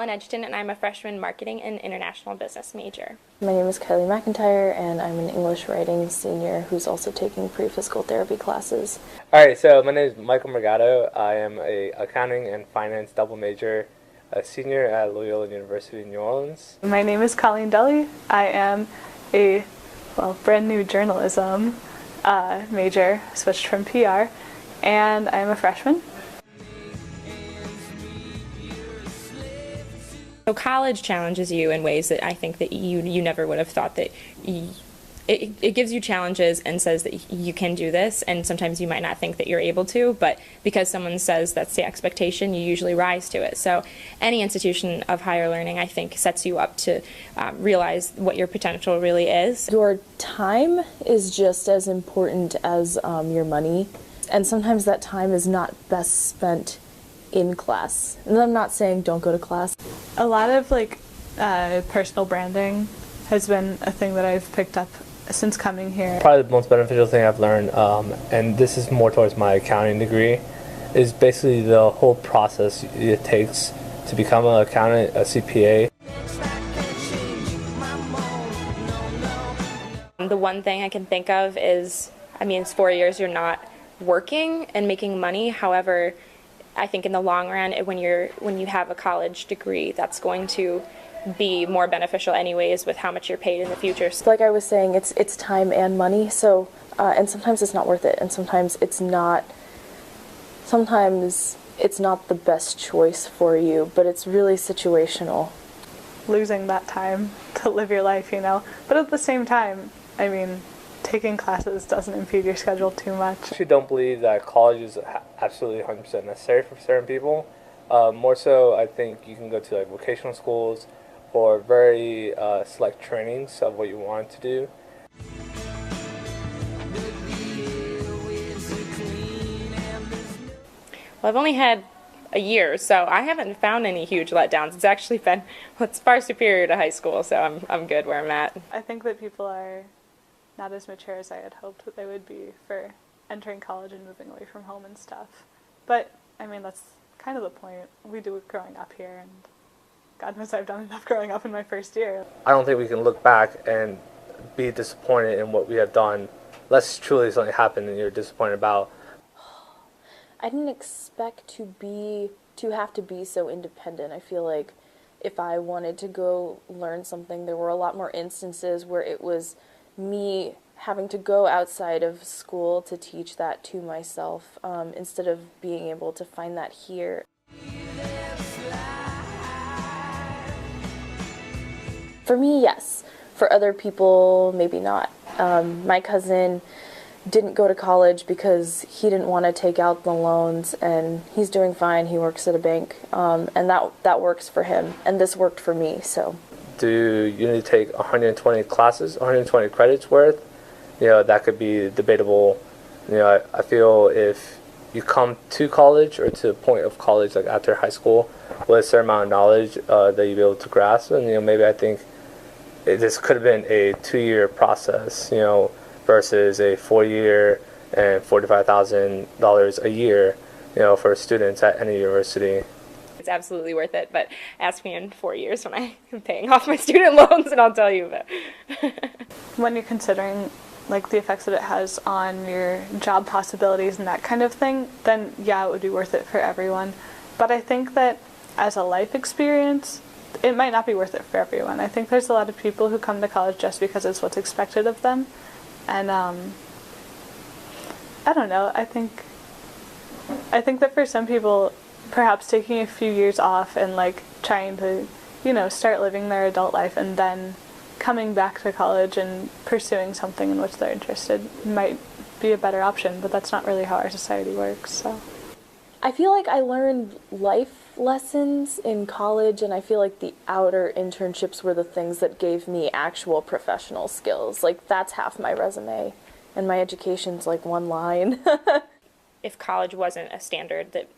Ellen Edgerton, and I'm a freshman marketing and international business major. My name is Kylie McIntyre, and I'm an English writing senior who's also taking pre-physical therapy classes. Alright, so my name is Michael Morgado. I am a accounting and finance double major, a senior at Loyola University in New Orleans. My name is Colleen Deli. I am a brand new journalism major, switched from PR, and I am a freshman. So college challenges you in ways that I think that you never would have thought that it gives you challenges and says that you can do this, and sometimes you might not think that you're able to, but because someone says that's the expectation, you usually rise to it. So any institution of higher learning, I think, sets you up to realize what your potential really is. Your time is just as important as your money, and sometimes that time is not best spent in class. And I'm not saying don't go to class. A lot of personal branding has been a thing that I've picked up since coming here. Probably the most beneficial thing I've learned, and this is more towards my accounting degree, is basically the whole process it takes to become an accountant, a CPA. The one thing I can think of is, it's 4 years you're not working and making money. However, I think in the long run, when you have a college degree, that's going to be more beneficial anyways with how much you're paid in the future. Like I was saying, it's time and money. So and sometimes it's not worth it, and sometimes it's not. Sometimes it's not the best choice for you, but it's really situational. Losing that time to live your life, But at the same time, taking classes doesn't impede your schedule too much. I actually don't believe that college is absolutely 100% necessary for certain people. More so, I think you can go to vocational schools or very select trainings of what you want to do. Well, I've only had a year, so I haven't found any huge letdowns. It's actually been it's far superior to high school, so I'm good where I'm at. I think that people are not as mature as I had hoped that they would be for entering college and moving away from home and stuff. But, that's kind of the point. We do it growing up here, and God knows I've done enough growing up in my first year. I don't think we can look back and be disappointed in what we have done unless truly something happened and you're disappointed about. I didn't expect to have to be so independent. I feel like if I wanted to go learn something, there were a lot more instances where it was me having to go outside of school to teach that to myself instead of being able to find that here. For me, yes. For other people, maybe not. My cousin didn't go to college because he didn't want to take out the loans, and he's doing fine. He works at a bank, and that works for him, and this worked for me, so. Do you need to take 120 classes, 120 credits worth? That could be debatable. I feel if you come to college or to a point of college, like after high school, with a certain amount of knowledge that you'll be able to grasp, and maybe I think this could have been a 2-year process, versus a 4-year and $45,000 a year, for students at any university. It's absolutely worth it, but ask me in 4 years when I'm paying off my student loans and I'll tell you about it. When you're considering the effects that it has on your job possibilities and that kind of thing, then yeah, it would be worth it for everyone. But I think that as a life experience, it might not be worth it for everyone. I think there's a lot of people who come to college just because it's what's expected of them. And I don't know, I think that for some people, perhaps taking a few years off and trying to, start living their adult life and then coming back to college and pursuing something in which they're interested might be a better option, but that's not really how our society works, so. I feel like I learned life lessons in college, and I feel like the outer internships were the things that gave me actual professional skills. That's half my resume, and my education's one line. If college wasn't a standard that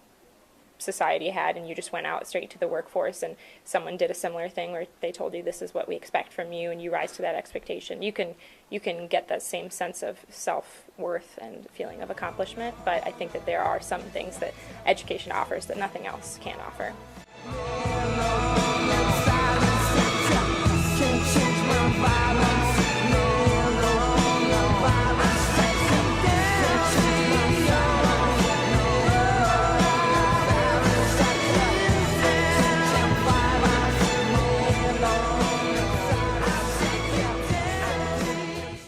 society had and you just went out straight to the workforce and someone did a similar thing where they told you this is what we expect from you and you rise to that expectation, you can get that same sense of self-worth and feeling of accomplishment. But I think that there are some things that education offers that nothing else can offer.